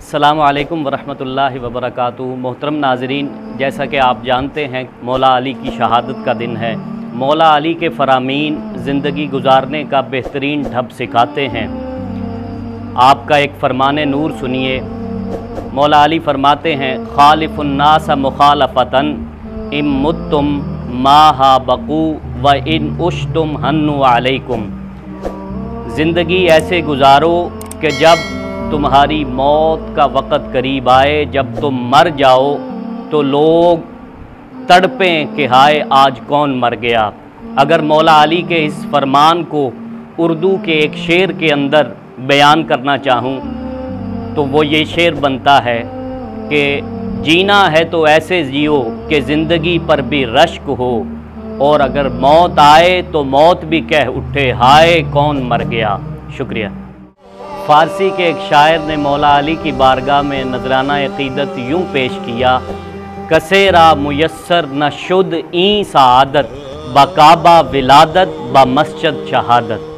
अस्सलामु अलैकुम वरहमतुल्लाहि वबरकातुहू। मोहतरम नाज़रीन, जैसा कि आप जानते हैं मौला अली की शहादत का दिन है। मौला अली के फ़रामीन ज़िंदगी गुजारने का बेहतरीन ढब सिखाते हैं। आपका एक फ़रमान नूर सुनिए। मौला अली फ़रमाते हैं, खालिफ़ुन्नास मुखालफ़तन इम मुत्तुम माहा बकू व इन उश्तुम हन्नु अलैकुम। ज़िंदगी ऐसे गुजारो कि जब तुम्हारी मौत का वक़्त करीब आए, जब तुम मर जाओ तो लोग तड़पें कि हाय आज कौन मर गया। अगर मौला अली के इस फरमान को उर्दू के एक शेर के अंदर बयान करना चाहूँ तो वो ये शेर बनता है कि जीना है तो ऐसे जियो कि ज़िंदगी पर भी रश्क हो, और अगर मौत आए तो मौत भी कह उठे हाय कौन मर गया। शुक्रिया। फ़ारसी के एक शायर ने मौला अली की बारगाह में नजराना अक़ीदत यूँ पेश किया, कसेरा मुयस्सर न शुद ई सआदत बकाबा विलादत ब मस्जिद शहादत।